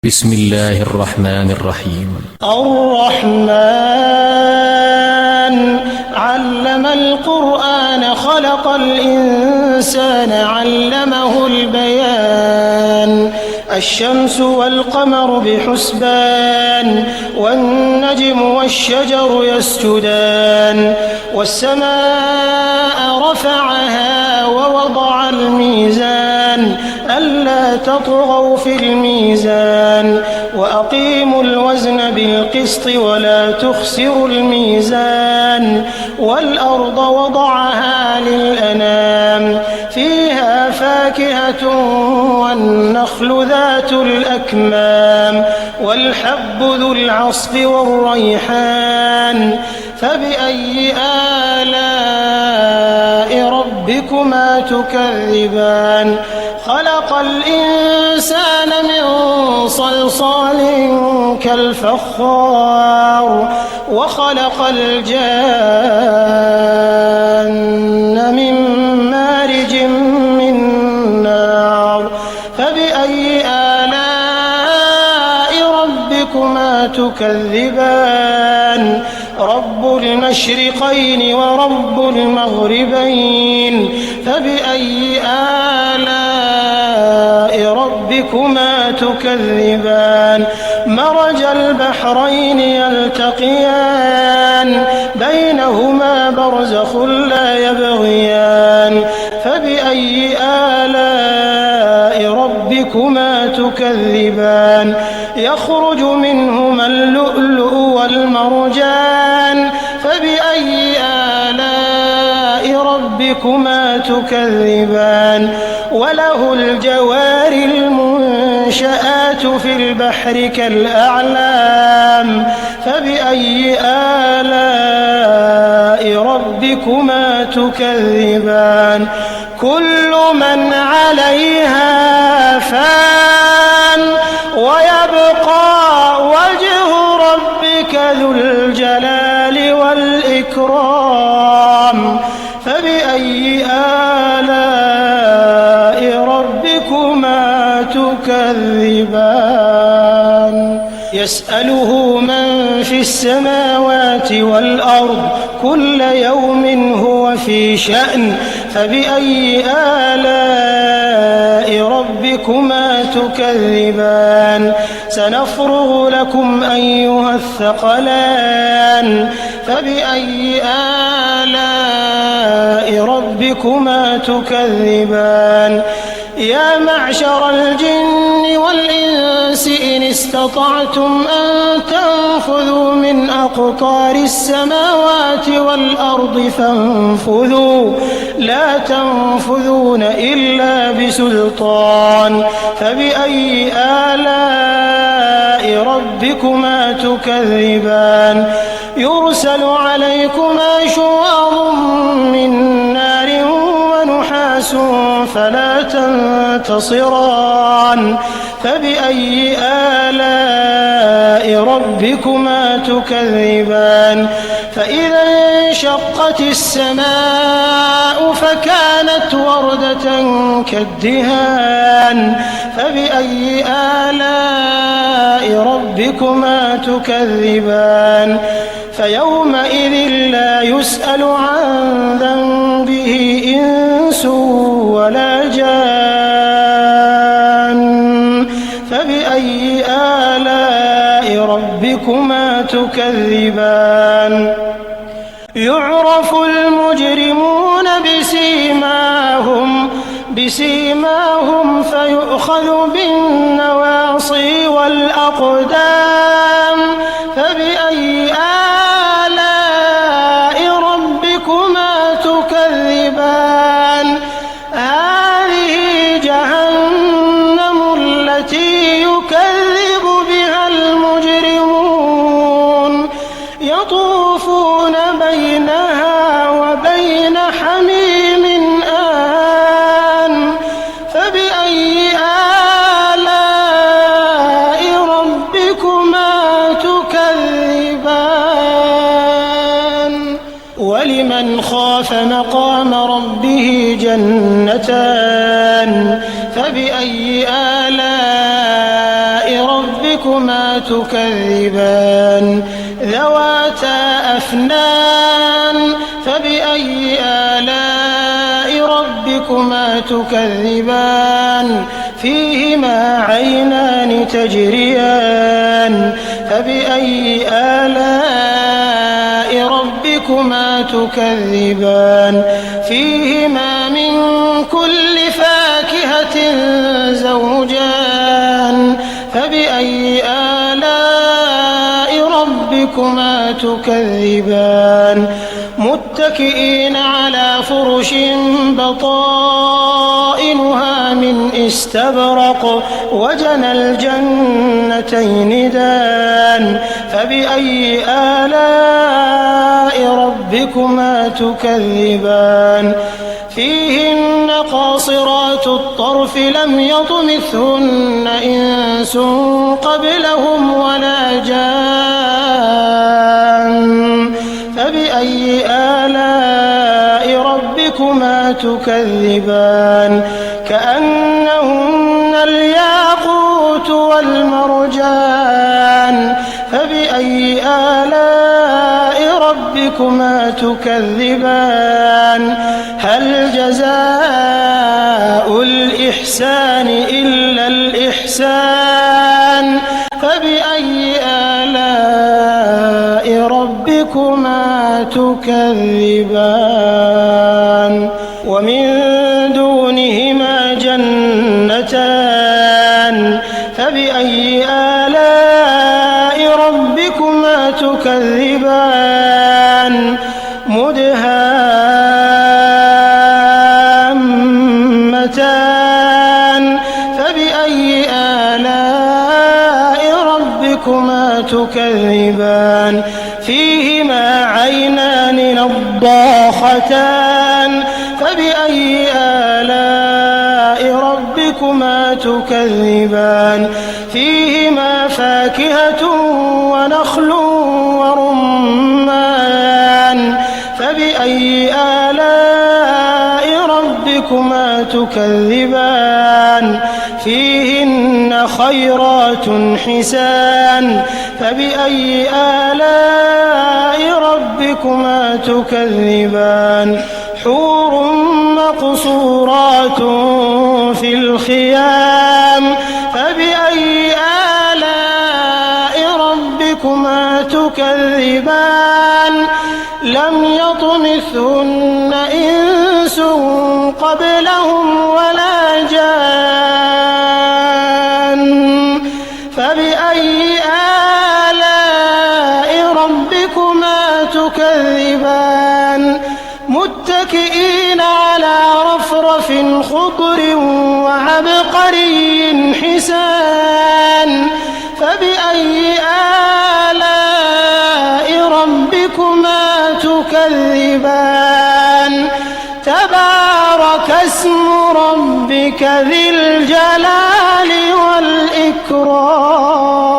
بسم الله الرحمن الرحيم. الرحمن علم القرآن خلق الإنسان علمه البيان. الشمس والقمر بحسبان والنجم والشجر يسجدان والسماء رفعها ووضع الميزان ألا تطغوا في الميزان وأقيموا الوزن بالقسط ولا تخسروا الميزان والأرض وضعها للأنام فيها فاكهة والنخل ذات الأكمام والحب ذو العصف والريحان فبأي آلاء ربكما تكذبان. خلق الإنسان من صلصال كالفخار وخلق الجان من مارج من نار فبأي آلاء ربكما تكذبان. رب المشرقين ورب المغربين فبأي آلاء ربكما تكذبان. مرج البحرين يلتقيان بينهما برزخ لا يبغيان فبأي آلاء ربكما تكذبان. يخرج منهما اللؤلؤ والمرجان فبأي آلاء ربكما تكذبان. وله الجوار المنشآت في البحر كالأعلام فبأي آلاء ربكما تكذبان. كل من عليها فان ويبقى وجه ربك ذو الجلال والإكرام فبأي آلاء ربكما تكذبان. يسأله من في السماوات والأرض كل يوم هو في شأن فبأي آلاء ربكما تكذبان. سنفرغ لكم أيها الثقلان فبأي آلاء ربكما تكذبان. يا معشر الجن والإنس إن استطعتم أن تنفذوا من أقطار السماوات والأرض فانفذوا لا تنفذون إلا بسلطان فبأي آلاء ربكما تكذبان. يرسل عليكما شواظ من نار ونحاس فلا تنتصران فبأي آلاء ربكما تكذبان. فإذا انشقت السماء فكانت وردة كالدهان فبأي آلاء ربكما تكذبان. فيومئذ لا يسأل عن ذنبه إنس ولا جان فبأي آلاء ربكما تكذبان. يعرف المجرمون بسيماهم فيؤخذ بالنواصي والأقدام فبأي آلاء ربكما تكذبان. هذه جهنم التي يكذب بها المجرمون يطوفون بينها وبين حميم آن فبأي آلاء ربكما تكذبان. ولمن خاف مقام ربه جنتان فبأي آلاء ربكما ربكما تكذبان ذواتا أفنان فبأي آلاء ربكما تكذبان فيهما عينان تجريان فبأي آلاء ربكما تكذبان فيهما من كل فاكهة زوجان فبأي آلاء ربكما تكذبان متكئين على فرش بطائنها من استبرق وجنى الجنتين دان فبأي آلاء ربكما تكذبان فيهن قاصرات الطرف لم يطمثهن إنس قبلهم ولا جان فبأي آلاء ربكما تكذبان كأنهن الياقوت والمرجان فبأي آلاء ربكما تكذبان هل جزاء الإحسان إلا الإحسان فبأي آلاء ربكما تكذبان ومن دونهما جنتان فبأي آلاء ربكما تكذبان مدهامتان فبأي آلاء ربكما تكذبان فيهما عينان نضاختان فبأي آلاء ربكما تكذبان فيهما فاكهة ونخل ورمان فبأي آلاء ربكما تكذبان فيهن خيرات حسان فبأي آلاء ربكما تكذبان حور مقصورات في الخيام فبأي آلاء ربكما تكذبان لم يطمثهن إنس قبلهم ولا جان فبأي آلاء ربكما تكذبان متكئين على رفرف خضر وعبقري حسان فبأي آلاء ربكما تكذبان تبارك اسم ربك ذي الجلال والإكرام